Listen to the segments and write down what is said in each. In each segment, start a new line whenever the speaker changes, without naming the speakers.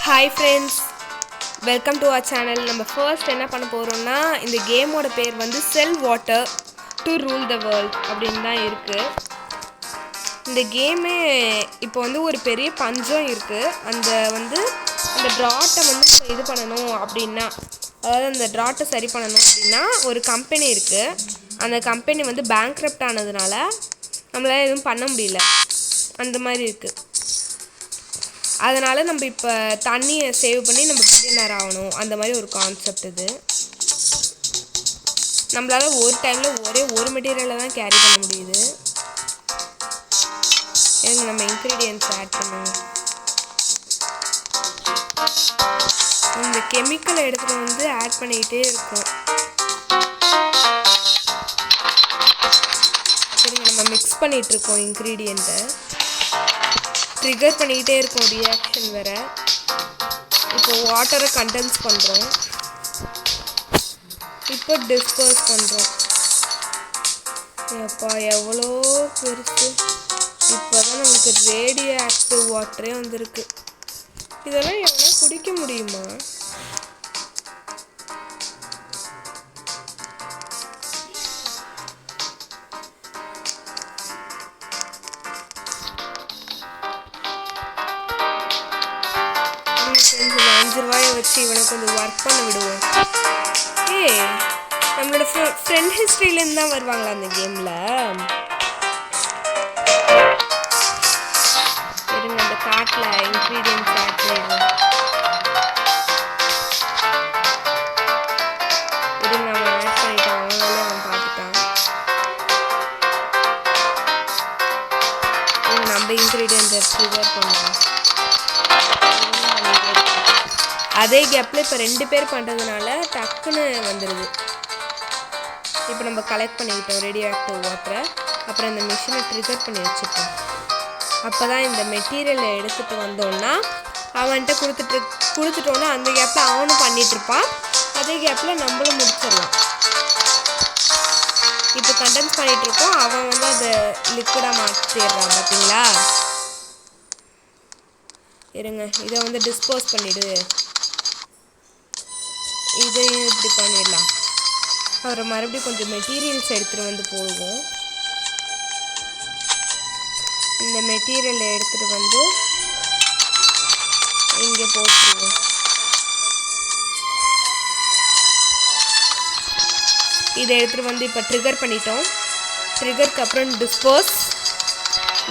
Hi friends, welcome to our channel. நம்ம first என்ன பண்ண போகிறோம்னா, இந்த கேமோட பேர் வந்து sell water to rule the world அப்படின்னு தான் இருக்குது. இந்த கேமே இப்போ வந்து ஒரு பெரிய பஞ்சம் இருக்குது. அந்த ட்ராட்டை வந்து நம்ம இது பண்ணணும் அப்படின்னா, அதாவது அந்த ட்ராட்டை சரி பண்ணணும் அப்படின்னா ஒரு கம்பெனி இருக்குது. அந்த கம்பெனி வந்து பேங்க்ரப்ட் ஆனதுனால நம்மளால் எதுவும் பண்ண முடியல, அந்த மாதிரி இருக்குது. அதனால் நம்ம இப்போ தண்ணியை சேவ் பண்ணி நம்ம பில்லியனர் ஆகணும், அந்த மாதிரி ஒரு கான்செப்ட் இது. நம்மளால் ஒரு டைமில் ஒரு மெட்டீரியலை தான் கேரி பண்ண முடியுது. நம்ம இன்க்ரீடியன்ட்ஸ் ஆட் பண்ணுவோம். இந்த கெமிக்கலை எடுத்துகிட்டு வந்து ஆட் பண்ணிக்கிட்டே இருக்கும். சரிங்க, நம்ம மிக்ஸ் பண்ணிகிட்ருக்கோம் இன்க்ரீடியண்ட்டை. ட்ரிகர் பண்ணிக்கிட்டே இருக்கும் ரியாக்ஷன் வேறு. இப்போ வாட்டரை கண்டென்ஸ் பண்ணுறோம், இப்போ டிஸ்பர்ஸ் பண்ணுறோம். அப்பா எவ்வளோ பெருசு! இப்போ தான் நமக்கு ரேடியோ ஆக்டிவ் வாட்டரே வந்திருக்கு. இதெல்லாம் எவ்வளோ குடிக்க முடியுமா? கொஞ்சம் 5 ரூபாயை வச்சு இவனை கொஞ்சம் ஒர்க் பண்ண விடுவோம். நம்மளோட ஃப்ரெண்ட் ஹிஸ்ட்ரியிலேருந்து தான் வருவாங்களா அந்த கேமில்? இருங்க, அந்த காட்டில் இன்க்ரீடியன்ட்ஸ் ஆட் பண்ணிடுவோம். இருங்க, அவன் ஆட் பண்ணிட்டான், அவன் பார்த்துட்டான். நம்ம இன்க்ரீடியன்ட்டை ப்ரிப்பேர் பண்ணுவோம். அதே கேப்பில் இப்போ 2 பேர் பண்ணுறதுனால டக்குன்னு வந்துடுது. இப்போ நம்ம கலெக்ட் பண்ணிக்கிட்டோம் ரேடியோ ஆக்டிவ் வாட்டரை. அப்புறம் இந்த மிஷினை ட்ரிகர் பண்ணி வச்சுப்போம். அப்போ தான் இந்த மெட்டீரியலை எடுத்துகிட்டு வந்தோன்னா அவன்கிட்ட கொடுத்துட்டோன்னா அந்த கேப்பில் அவனும் பண்ணிகிட்ருப்பான். அதே கேப்பில் நம்மளும் முடிச்சிடலாம். இப்போ கண்டென்ஸ் பண்ணிகிட்ருக்கோம், அவன் வந்து அதை லிக்விடாக மாற்றிடுறான். பார்த்தீங்களா? இருங்க, இதை வந்து டிஸ்போஸ் பண்ணிவிடு. இதையும் இப்படி பண்ணிடலாம். அப்புறம் மறுபடியும் கொஞ்சம் மெட்டீரியல்ஸ் எடுத்துகிட்டு வந்து போடுவோம். இந்த மெட்டீரியலை எடுத்துகிட்டு வந்து இங்கே போட்டுருவோம். இதை எடுத்துகிட்டு வந்து இப்போ ட்ரிகர் பண்ணிட்டோம். ட்ரிகருக்கு அப்புறம் டிஸ்போஸ்,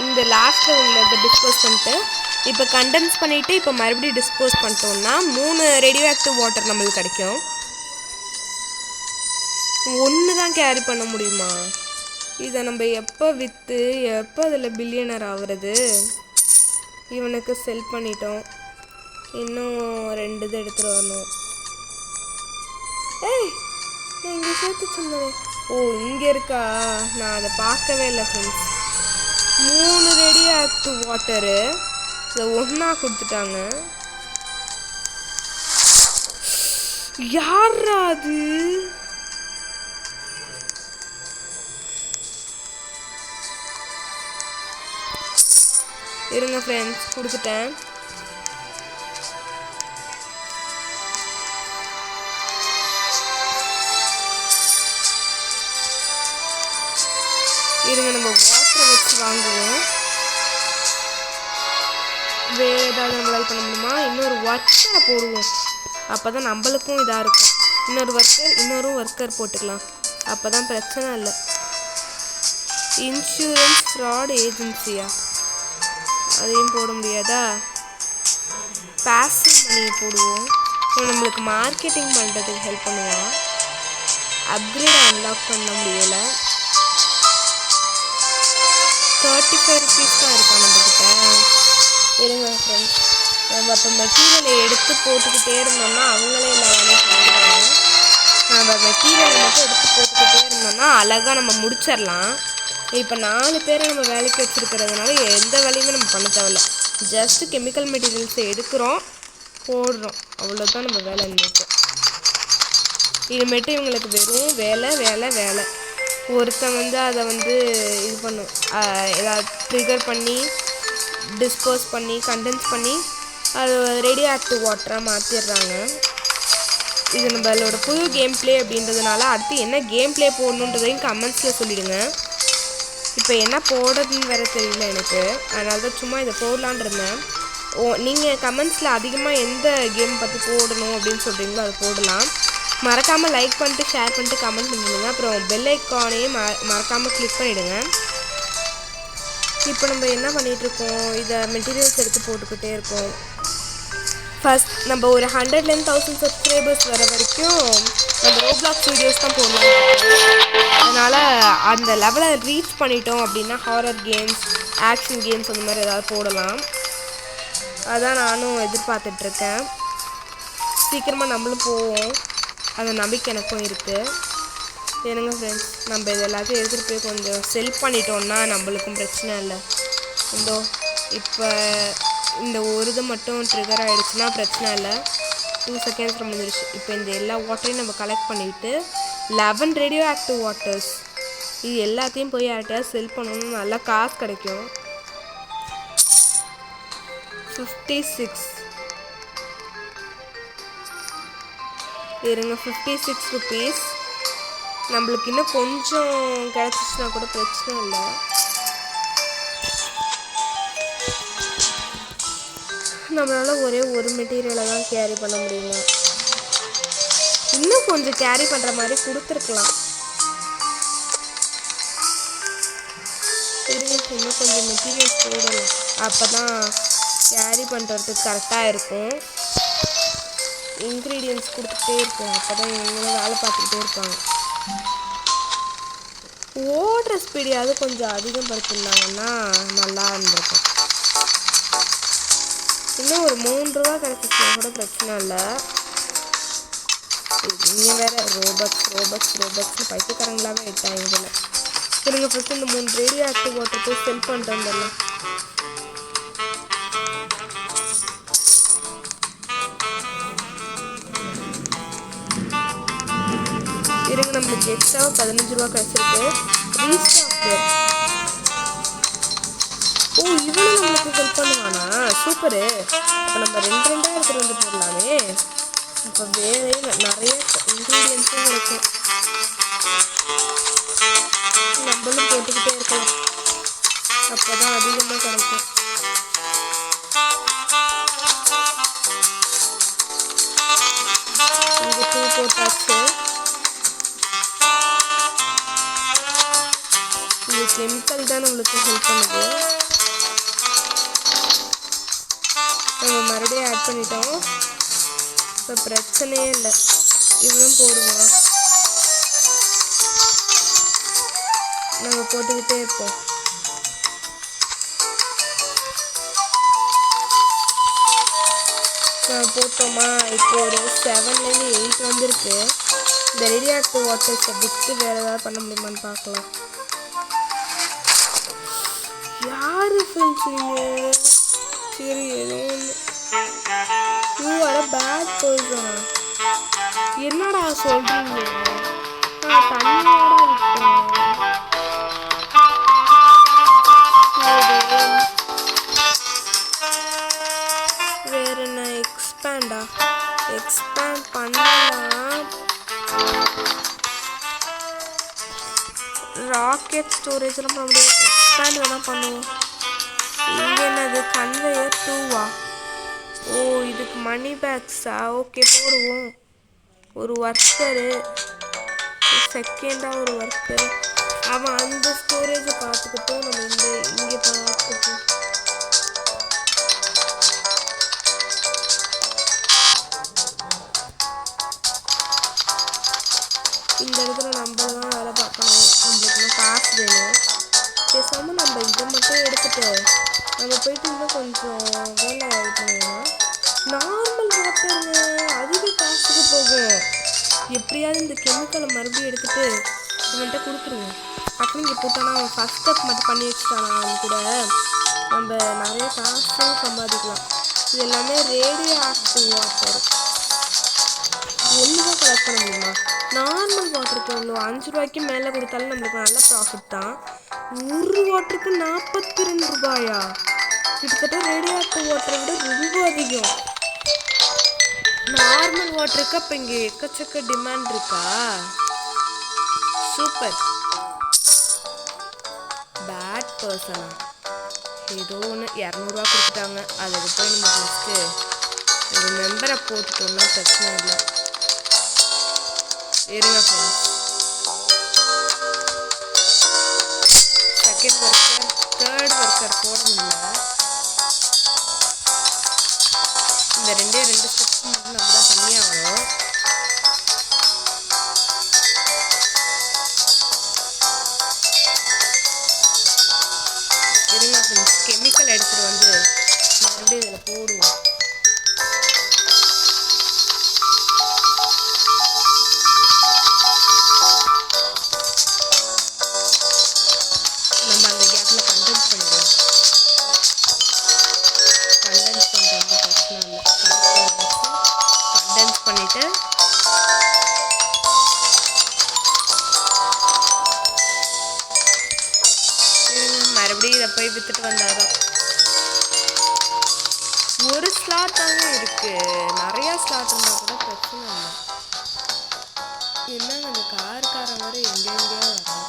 இந்த லாஸ்ட்டில் உள்ள இதை டிஸ்போஸ் பண்ணிட்டு இப்போ கண்டென்ஸ் பண்ணிவிட்டு இப்போ மறுபடியும் டிஸ்போஸ் பண்ணிட்டோம்னா 3 ரேடியோ ஆக்டிவ் வாட்டர் நம்மளுக்கு கிடைக்கும். 1 தான் கேரி பண்ண முடியுமா? இதை நம்ம எப்போ விற்று எப்போ அதில் பில்லியனர் ஆகுறது? இவனுக்கு செல் பண்ணிட்டோம். இன்னும் 2 இது எடுத்துகிட்டு வரணும். இங்கே சேர்த்து சொன்னேன். இங்கே இருக்கா? நான் அதை பார்க்கவே இல்லை ஃப்ரெண்ட்ஸ். 3 ரேடியோ ஆக்டிவ் வாட்டரு இதை ஒன்றா கொடுத்துட்டாங்க. யாரா அது? இருங்க ஃப்ரெண்ட்ஸ், கொடுத்துட்டேன். இருங்க, நம்ம வாட்டரை வச்சு வாங்குவோம். வேறு ஏதாவது நம்மளால் பண்ண முடியுமா? இன்னொரு ஒர்க்கரை போடுவோம். அப்போ தான் நம்மளுக்கும் இதாக இருக்கும். இன்னொரு ஒர்க்கர் போட்டுக்கலாம். அப்போ தான் பிரச்சனை இல்லை. இன்சூரன்ஸ் ஃப்ராட் ஏஜென்சியா? அதையும் போட முடியாதா? பாசிவ் மணியை போடுவோம். நம்மளுக்கு மார்க்கெட்டிங் பண்ணுறதுக்கு ஹெல்ப் பண்ணுவான். அப்கிரேட் அன்லாக் பண்ண முடியலை. 35 ருபீஸ் தான் இருக்கா நம்மக்கிட்ட. இருங்க ஃப்ரெண்ட்ஸ், நம்ம இப்போ மெட்டீரியலை எடுத்து போட்டுக்கிட்டே இருந்தோம்னா அவங்களே எல்லா வேலையும் பண்ணுவாங்க. நம்ம மெட்டீரியலை மட்டும் எடுத்து போட்டுக்கிட்டே இருந்தோம்னா அழகாக நம்ம முடிச்சிடலாம். இப்போ 4 பேரை நம்ம வேலைக்கு வச்சுருக்கிறதுனால எந்த வேலையுமே நம்ம பண்ண தேவையில்ல. ஜஸ்ட்டு கெமிக்கல் மெட்டீரியல்ஸை எடுக்கிறோம், போடுறோம், அவ்வளோதான் நம்ம வேலை இருந்துச்சு. இதுமேட்டு இவங்களுக்கு வெறும் வேலை. ஒருத்தன் வந்து அதை வந்து இது பண்ணும், ஏதாவது ட்ரிகர் பண்ணி டிஸ்போஸ் பண்ணி கண்டென்ஸ் பண்ணி அது ரேடியோ ஆக்டிவ் வாட்டராக மாற்றிடுறாங்க. இது நம்மளோட புது கேம் ப்ளே அப்படின்றதுனால அடுத்து என்ன கேம் ப்ளே போடணுன்றதையும் கமெண்ட்ஸில் சொல்லிவிடுங்க. இப்போ என்ன போடுறதுன்னு வேறு தெரியல எனக்கு, அதனால தான் சும்மா இதை போடலான் இருந்தேன். நீங்கள் கமெண்ட்ஸில் அதிகமாக எந்த கேம் பற்றி போடணும் அப்படின்னு சொல்கிறீங்களோ அதை போடலாம். மறக்காமல் லைக் பண்ணிட்டு ஷேர் பண்ணிட்டு கமெண்ட் பண்ணிவிடுங்க. அப்புறம் பெல் ஐக்கானையும் மறக்காமல் கிளிக் பண்ணிவிடுங்க. இப்போ நம்ம என்ன பண்ணிகிட்ருக்கோம், இதை மெட்டீரியல்ஸ் எடுத்து போட்டுக்கிட்டே இருக்கோம். ஃபஸ்ட் நம்ம ஒரு 100லேருந்து 1000 சப்ஸ்கிரைபர்ஸ் வர வரைக்கும் நம்ம ரோப்ளாக்ஸ் வீடியோஸ் தான் போடலாம். அதனால் அந்த லெவலை ரீச் பண்ணிட்டோம் அப்படின்னா ஹாரர் கேம்ஸ், ஆக்ஷன் கேம்ஸ் அந்த மாதிரி ஏதாவது போடலாம். அதான் நானும் எதிர்பார்த்துட்ருக்கேன். சீக்கிரமாக நம்மளும் போவோம், அந்த நம்பிக்கை எனக்கும் இருக்குது. என்னங்க ஃப்ரெண்ட்ஸ், நம்ம இது எல்லாத்தையும் எடுத்துகிட்டு போய் கொஞ்சம் செல் பண்ணிட்டோன்னா நம்மளுக்கும் பிரச்சனை இல்லை. இப்போ இந்த ஒரு இது மட்டும் ட்ரிகர் ஆகிடுச்சுன்னா பிரச்சனை இல்லை. 2 செகண்ட்ஸ் முடிஞ்சிருச்சு. இப்போ இந்த எல்லா வாட்டரையும் நம்ம கலெக்ட் பண்ணிவிட்டு 11 ரேடியோ ஆக்டிவ் வாட்டர்ஸ் இது எல்லாத்தையும் போய் யார்கிட்டயாவது செல் பண்ணணும், நல்லா காசு கிடைக்கும். 56 இருங்க, 56 ருபீஸ். நம்மளுக்கு இன்னும் கொஞ்சம் கிடச்சிச்சுன்னா கூட பிரச்சனை இல்லை. நம்மளால் ஒரே ஒரு மெட்டீரியலை தான் கேரி பண்ண முடியுமா? இன்னும் கொஞ்சம் கேரி பண்ணுற மாதிரி கொடுத்துருக்கலாம். இன்னும் கொஞ்சம் மெட்டீரியல்ஸ் போடலாம், அப்போ தான் கேரி பண்ணுறதுக்கு கரெக்டாக இருக்கும். இன்க்ரீடியன்ட்ஸ் கொடுத்துட்டே இருக்கும், அப்போ தான் இவங்களும் வேலை பார்த்துக்கிட்டே இருப்பாங்க. ஓடுற ஸ்பீடையாவது கொஞ்சம் அதிகப்படுத்திருந்தாங்கன்னா நல்லா இருந்திருக்கும். இன்னும் ஒரு 3 ரூபா கிடச்சிச்சுனா கூட பிரச்சனை இல்லை. இங்கே வேறு ரோபக்ஸ்னு பைத்தியக்காரங்களாகவே ஆயிட்டாங்க இதில். சரிங்க, ஃபஸ்ட்டு இந்த 3 ரேடியோ ஆக்டிவ் வாட்டர் போய் செல் பண்ணிட்டு வந்துடலாம். இருங்க, நம்மளுக்கு எக்ஸ்ட்ராவாக 15 ரூபா கிடச்சிருக்கு. ரீஸ்டாக். ஓ, இவனும் நம்மளுக்கு ஹெல்ப் பண்ணுவானா? சூப்பரு. இப்போ நம்ம 2 எடுத்துகிட்டு வந்து போடலாமே. இப்போ வேறே நிறைய இன்க்ரீடியன்ஸும் கிடைக்கும், நம்மளும் போட்டுக்கிட்டே இருக்கலாம், அப்போ தான் அதிகமாக கிடைக்கும். இங்கே 2 போட்டாச்சு. இந்த கெமிக்கல் தான் நம்மளுக்கு ஹெல்ப் பண்ணுது. நம்ம மறுபடியும் ஆட் பண்ணிட்டோம், இப்போ பிரச்சனையே இல்லை. இவனும் போடுவோம், நம்ம போட்டுக்கிட்டே இருப்போம். போட்டோமா, இப்போ ஒரு 7லேருந்து 8 வந்துருக்கு. இந்த ரேடியோ ஆக்டிவ் வாட்டர்ஸை விற்று வேறு ஏதாவது பண்ண முடியுமான்னு பார்க்கலாம். யார் ஃப்ரெண்ட்ஸ் நீங்கள்? சரி, ஏதோ ஒன்று. யூ ஆர் அ பேட் பர்சனா? என்னடா சொல்கிறீங்க? நான் தண்ணியோட இருக்கேன். வேறு என்ன? எக்ஸ்பேண்ட் பண்ணலாம். ராக்கெட் ஸ்டோரேஜ்லாம் பண்ண முடியாது, எக்ஸ்பேண்ட் வேணால் பண்ணுவோம். இங்கே என்னது? கன்வேயர் 2வா? ஓ, இதுக்கு மணி பேக்ஸா? ஓகே, போடுவோம். ஒரு ஒர்க்கரு, செகண்டாக ஒரு ஒர்க்கர், அவன் அந்த ஸ்டோரேஜை பார்த்துக்கிட்டோம், நம்ம இங்கே பார்த்துப்போம். இந்த இடத்துல நம்ம தான் வேலை பார்க்கணும், நம்மளுக்கு காசு வேணும். பேசாமல் நம்ம இதை மட்டும் எடுத்துகிட்டு நம்ம போயிட்டு இன்னும் கொஞ்சம் வேலை இது பண்ணுவோம். நார்மல் வாட்டருங்க அதிக காசுக்கு போகும். எப்படியாவது இந்த கெமிக்கலை மறுபடியும் எடுத்துகிட்டு இவன்கிட்ட கொடுத்துருவோம். அப்படி இங்கே போட்டோன்னா அவன் ஃபஸ்ட் ஸ்டெப் மட்டும் பண்ணி வச்சுட்டானா, அவன் கூட நம்ம நிறைய காசும் சம்பாதிக்கலாம். இது எல்லாமே ரேடியோ ஆக்டிவ் வாட்டர். ஒன்று தான் கலெக்ட் பண்ண முடியுமா? நார்மல் வாட்டருக்கு எவ்வளோ? 5 ரூபாய்க்கு மேலே கொடுத்தாலும் நம்மளுக்கு நல்ல ப்ராஃபிட் தான். ஒரு வாட்டருக்கு 42 ரூபாயா? கிட்டத்தட்ட ரேடியோ ஆக்டிவ் வாட்டரை விட ரொம்ப அதிகம். நார்மல் வாட்டருக்கு அப்போ இங்கே எக்கச்சக்க டிமாண்ட் இருக்கா? சூப்பர். பேட் பர்சனா? ஏதோ ஒன்று 200 கொடுத்துட்டாங்க. அதுக்கு போய் நம்ம ஃபஸ்ட்டு ஒரு மெம்பரை போட்டுட்டோம்னா பிரச்சனை இல்லை. இருங்க friends. Second worker third worker போட முடியல. இந்த ரெண்டு ஸ்டெப்ஸ் மட்டும் நம்ம தான் பண்ணியாகணும். இருங்க ஃப்ரெண்ட்ஸ், கெமிக்கல் எடுத்துகிட்டு வந்து மறுபடியும் இதில் போடுவோம். நம்ம அந்த கேப்பில் கண்டென்ஸ் பண்ணிடுவோம். கண்டென்ஸ் பண்ணுறோம்னா பிரச்சனை இல்லை. கண்டென்ஸ் பண்ணிவிட்டு மறுபடியும் இதை போய் விற்றுட்டு வந்தாதான். ஒரு ஸ்லாட் தாங்க இருக்கு, நிறையா ஸ்லாட் இருந்தால் கூட பிரச்சனை இல்லை. என்னங்க அந்த கார்காரன் வர எங்கெங்கேயோ வரும்.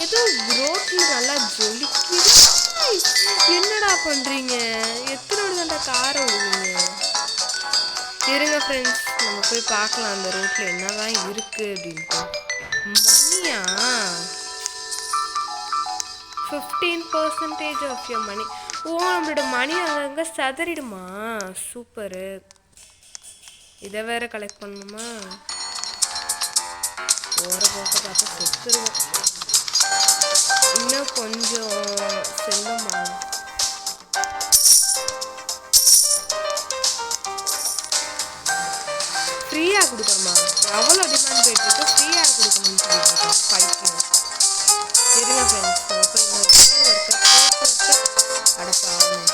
ஏதோ ரோட்டில் நல்லா ஜொலிக்குது. என்னடா பண்ணுறீங்க? எத்தனை தாண்டா காரை விடுவீங்க? இருங்க ஃப்ரெண்ட்ஸ், நம்ம போய் பார்க்கலாம் அந்த ரோட்டில் என்னதான் இருக்குது அப்படின்ட்டு. மணியா? 15% ஆஃப் யோர் மணி. ஓ, நம்மளோட மணி அங்கங்கே சதறிடுமா? சூப்பரு. இதை வேற கலெக்ட் பண்ணணுமா? போகிற போக்க பார்த்து செத்துருவோம். இன்னும் கொஞ்சம் செல்லுமா? ஃப்ரீயாக கொடுக்கணுமா? எவ்வளோ டிமாண்ட் போயிட்டுருக்கு, ஃப்ரீயாக கொடுக்கணும்னு சொல்லிட்டு பைக்கியம். சரிங்க ஃப்ரெண்ட்ஸ், நம்ம போய் இன்னொரு அடப்பாகும்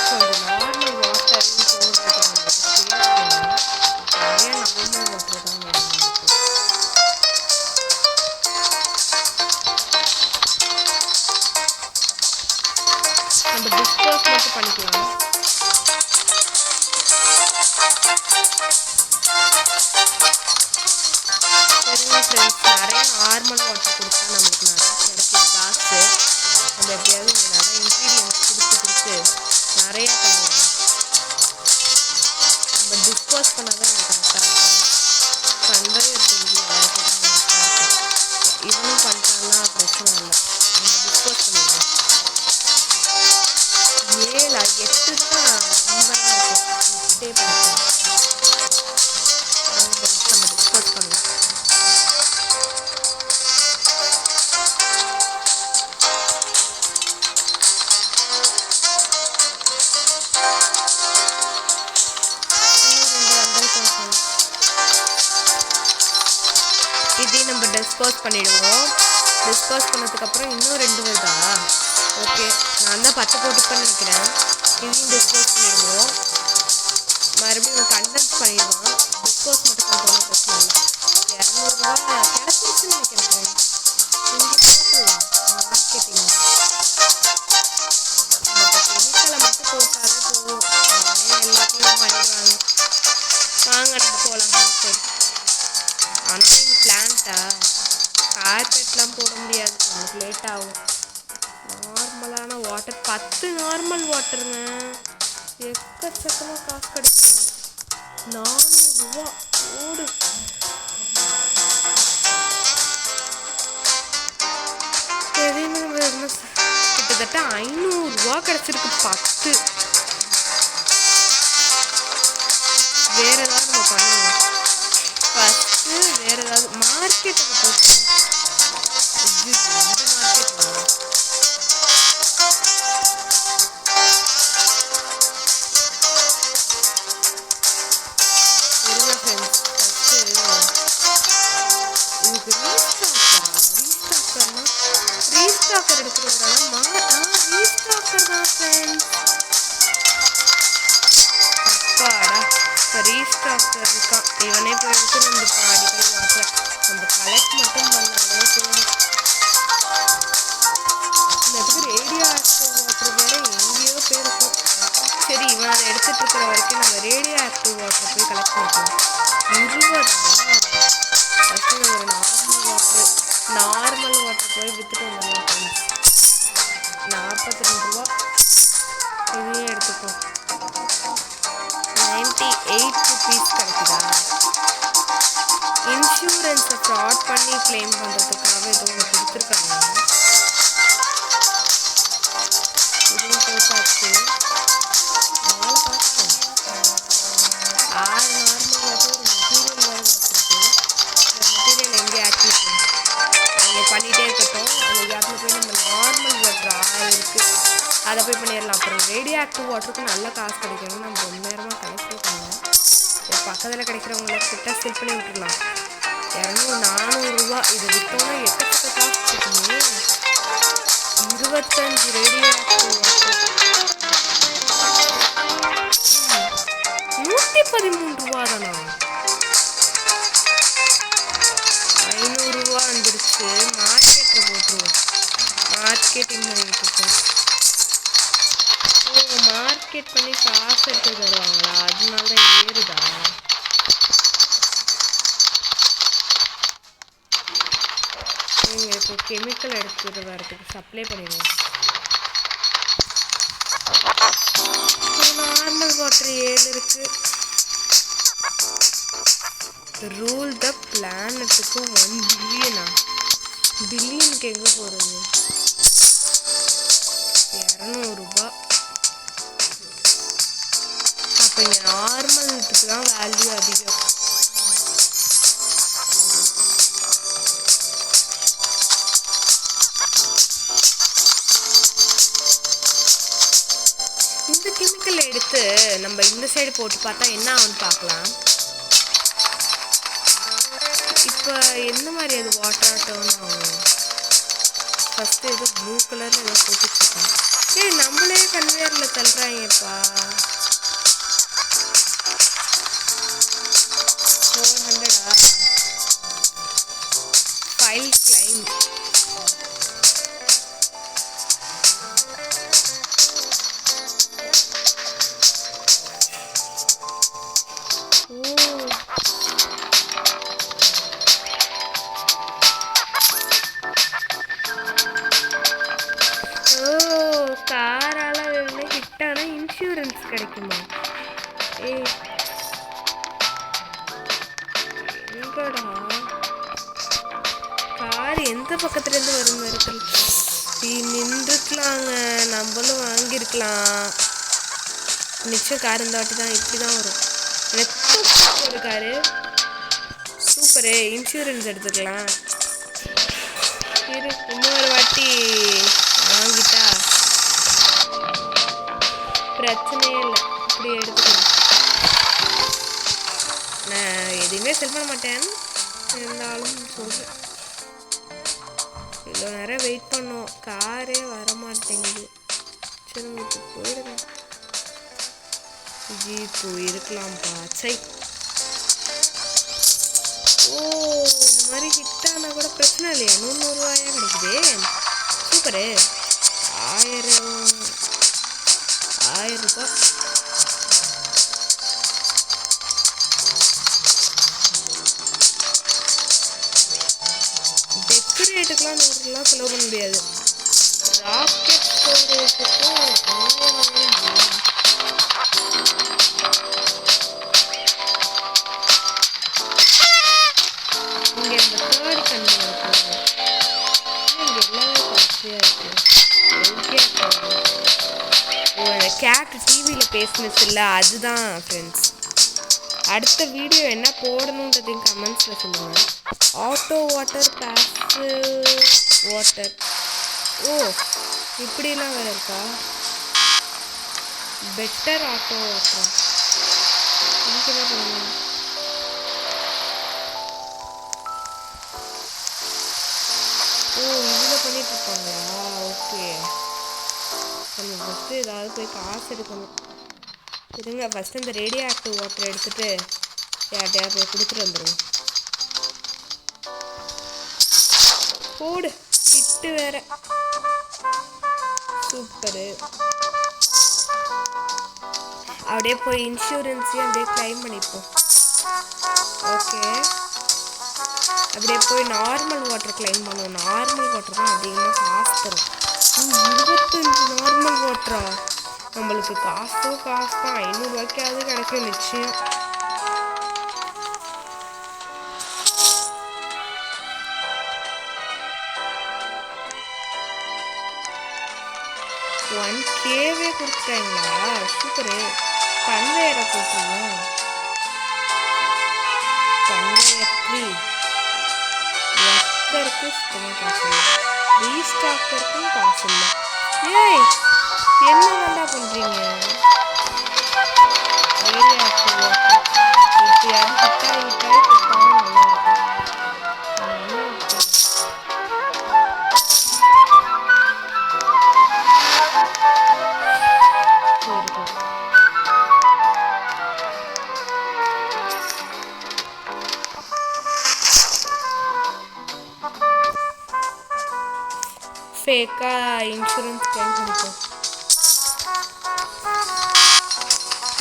கொஞ்சம் நார்மல் வாட்டரையும் போடுறது நம்மளுக்கு சேர்க்கணும். நிறைய நார்மல் வாட்டர் தான் வேணும் நம்மளுக்கு. நம்ம டிஸ்போஸ் மட்டும் பண்ணிக்கலாம். சரிங்க ஃப்ரெண்ட்ஸ், நிறைய நார்மல் வாட்டர் கொடுத்தா நம்மளுக்கு நிறையா கிடைக்கிது காசு. நம்ம எப்படியாவது இங்கே நிறைய இன்க்ரீடியன்ஸ் கொடுத்து நிறையா பண்ணுவோம். நம்ம டிஸ்போஸ் பண்ணால் தான் இங்கே கரெக்டாக இருக்கும். கன்வேயர் செஞ்சு கரெக்டாக இருக்கும். இவனும் பண்ணிட்டாங்கன்னா பிரச்சனை இல்லை, நம்ம டிஸ்போஸ் பண்ணிடுவோம். 7 8 தான் ஈவனாக இருக்கும். 8 பண்ணுவோம். நம்ம டிஸ்போஸ் பண்ணலாம். இதையும் நம்ம டிஸ்போஸ் பண்ணிடுவோம். டிஸ்போஸ் பண்ணதுக்கப்புறம் இன்னும் 2 வருதா? ஓகே, நான் தான் 10 போட்டுப்பேன்னு நினைக்கிறேன். இதையும் டிஸ்போஸ் பண்ணிடுவோம். மறுபடியும் கண்டென்ஸ் பண்ணிடுவோம். டிஸ்போஸ் மட்டும் பண்ணுறோம், பிரச்சனை இல்லை. 200 ரூபா கிடச்சிருச்சுன்னு நினைக்கிறேன். இங்கே போட்டுருவோம் மார்க்கெட்டிங். நம்ம கெமிக்கலை மட்டும் போட்டாலே போதும், எல்லாத்தையும் பண்ணிடுவாங்க. வாங்க நம்ம போகலாம். சரி, ஆனால் இந்த பிளான்ட்டா கார்பெட்லாம் போட முடியாது, நமக்கு லேட் ஆகும். நார்மலான வாட்டர் 10 நார்மல் வாட்டருங்க. எக்கச்சக்கமாக காசு கிடைக்கும். 400 ரூபா ஓடு. கிட்டத்தட்ட 500 ரூபா கிடைச்சிருக்கு 10. வேற ஏதாவது நம்ம பண்ணுவோம். ஃபஸ்ட்டு வேற ஏதாவது மார்க்கெட்டுக்கு போட்டு இந்த மார்க்கெட் வாங்க. இருங்க ஃப்ரெண்ட்ஸ், ஃபஸ்ட்டு இதுக்கு ரீஸ்டாக்கர் எடுத்துருவாங்க. ரீஸ்டாக்கர் தான் ஃப்ரெண்ட்ஸ். அப்பாடா, இப்போ ரீஸ்டாக்கர் இருக்கான். இவனே போய் எடுத்து நம்ம அடிக்கடி வாட்டர் நம்ம கலெக்ட் மட்டும் பண்ணாலே போதும். இந்த இடத்துக்கு ரேடியோ ஆக்டிவ் வாட்டர் வேற எங்கேயோ போயிருக்கும். சரி, இவன் அதை எடுத்துட்டு இருக்கிற வரைக்கும் நம்ம ரேடியோ ஆக்டிவ் வாட்டர் போய் கலெக்ட் பண்ணிக்கலாம். 20 ஃபஸ்ட்டு ஒரு நார்மல் வாட்டர் போய் விற்றுட்டு வந்துடலாம். 42 ரூபா. இதையும் எடுத்துப்போம். 98 ருபீஸ் கிடைக்குதா? இன்சூரன்ஸை ஃப்ராட் பண்ணி கிளைம் பண்ணுறதுக்காக ஏதோ ஒன்று கொடுத்துருக்காங்க. இதுவும் போட்டாச்சு. அதனால பார்த்துக்கோங்க. 6 நார்மல் வாட்டர் ஒரு மெட்டீரியல் வேறு கிடச்சிருக்கு. இந்த மெட்டீரியல் எங்கேயும் ஆக்டிவ் அவங்க பண்ணிகிட்டே இருக்கட்டும். அந்த கேப்பில் போய் நம்ம நார்மல் வாட்டர் 6 இருக்குது, அதை போய் பண்ணிடலாம். அப்புறம் ரேடியோ ஆக்டிவ் வாட்டருக்கு நல்ல காசு கிடைக்கணும். நம்ம ரொம்ப நேரமாக கலெக்டே பண்ணலாம். பக்கத்தில் கிடைக்கிறவங்கள கிட்ட செல் பண்ணி விட்டுடலாம். 200-400 ரூபா. இதை விற்றோன்னா எக்கச்சக்க காசு கிடைக்குமே. 25 ரேடியோ ஆக்டிவ் வாட்டர் 113 ரூபா தானா? 500 ரூபா வந்துருச்சு. மார்க்கெட்டில் போட்டுருவோம். மார்க்கெட்டிங் பண்ணிட்டு இருக்கோம். மார்க்கெட் பண்ணி காசு எடுத்து தருவாங்களா? அதனால தான் ஏறுதா? இப்போ கெமிக்கல் எடுத்துட்டு வரதுக்கு சப்ளை பண்ணிடுவோம். நார்மல் வாட்டர் 7 இருக்கு. Rule the பிளானட்டுக்கு 1 பில்லியனா? பில்லியனுக்கு எங்கே போகிறது? 200 ரூபா. அப்போ இங்கே நார்மலுக்கு தான் வேல்யூ அதிகம். இந்த கெமிக்கல் எடுத்து நம்ம இந்த சைடு போட்டு பார்த்தா என்ன ஆகும்னு பார்க்கலாம். இப்போ எந்த மாதிரி அது வாட்டர் டர்ன் ஆகும்? ஃபஸ்ட்டு ஏதோ ப்ளூ கலரில் ஏதோ போட்டுட்ருக்கேன். நம்மளே கன்வேயரில் தள்ளுறாங்கப்பா. 400 ஃபைல் கிளைம். காரால ஹிட் ஆனால் இன்சூரன்ஸ் கிடைக்குமா? எங்கடா கார் எந்த பக்கத்துலேருந்து வரும்? இருக்கு நின்றுக்கலாங்க. நம்மளும் வாங்கியிருக்கலாம். நிச்சயம் கார் இந்த வாட்டி தான் இப்படி தான் வரும். ஒரு காரு சூப்பரு. இன்சூரன்ஸ் எடுத்துக்கலாம். இன்னொரு வாட்டி வாங்கிட்டா பிரச்சனையே இல்லை. இப்படி எடுத்துக்கலாம். நான் எதுவுமே செல் பண்ண மாட்டேன், இருந்தாலும் சொல்கிறேன். இவ்வளோ நேரம் வெயிட் பண்ணோம், காரே வரமாட்டேங்குது. சரி உங்களுக்கு போயிடுங்க. ஜீப்பு இருக்கலாம்ப்பா. சை இந்த மாதிரி ஹிட் ஆனால் கூட பிரச்சனை இல்லையா? 100 ரூபாயா கிடைக்குது. சூப்பரு. 1000 ரூபா. டெக்கரேட்டுக்கெலாம் 100 ரூபா செலவு பண்ண முடியாது. ராக்கெட் ஸ்டோரேஜுக்கும் இங்கே இந்த தேர்ட் கண்ணு இருக்கு. இங்கே எல்லாமே காஸ்ட்லியாக இருக்குது. கேட் டிவியில் பேசினது இல்லை, அதுதான் ஃப்ரெண்ட்ஸ். அடுத்த வீடியோ என்ன போடணுன்றதையும் கமெண்ட்ஸில் சொல்லுங்கள். Auto water, passive water. இப்படிலாம் வேறு இருக்கா? Better auto water. இதுக்கு என்ன பண்ணணும்? இதில் பண்ணிட்டு இருப்பாங்களா? ஓகே, நம்ம ஃபஸ்ட்டு ஏதாவது போய் காசு எடுக்கணும். இருங்க, ஃபஸ்ட்டு இந்த ரேடியோ ஆக்டிவ் வாட்டர் எடுத்துகிட்டு யார்ட்டையா போய் கொடுத்துட்டு வந்துடுவோம். போடு கிட்டு வேற சூப்பரு. அப்படியே போய் இன்சூரன்ஸையும் அப்படியே கிளைம் பண்ணிப்போம். ஓகே, அப்படியே போய் நார்மல் வாட்டர் கிளைம் பண்ணுவோம். நார்மல் வாட்டர் தான் அதிகமாக காசு தரும். 25 நார்மல் வாட்டரா? நம்மளுக்கு காசு தான் 500 ரூபாய்க்காவது கிடைக்கும் நிச்சயம். கேவே கொடுத்துட்டாங்களா? சூப்பரு. கன்வேயரை போட்டுருவோம். கன்வேயர் 3 ஒர்க்கருக்கு சுத்தமாக காசு இல்லை, ரீஸ்டாக்கருக்கும் காசு இல்லை. ஏய் என்ன வேண்டா பண்ணுறீங்க? எப்படியாவது கிட்டாய் கொடுத்தாலும் நல்லா இருக்கும். ஃபேக்காக இன்சூரன்ஸ் கிளைம் பண்ணிப்போம்.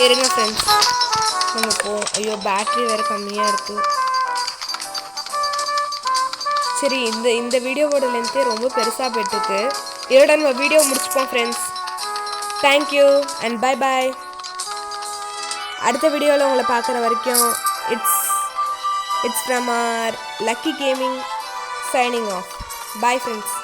இருங்க ஃப்ரெண்ட்ஸ், நம்ம போவோம். ஐயோ பேட்ரி வேறு கம்மியாக இருக்குது. சரி, இந்த வீடியோவோட லென்த்தே ரொம்ப பெருசாக போயிட்டுருக்கு. இதோட நம்ம வீடியோ முடிச்சுப்போம் friends. Thank you and bye bye. அடுத்த வீடியோவில் உங்களை பார்க்குற வரைக்கும் it's from R Lucky Gaming signing off. Bye friends.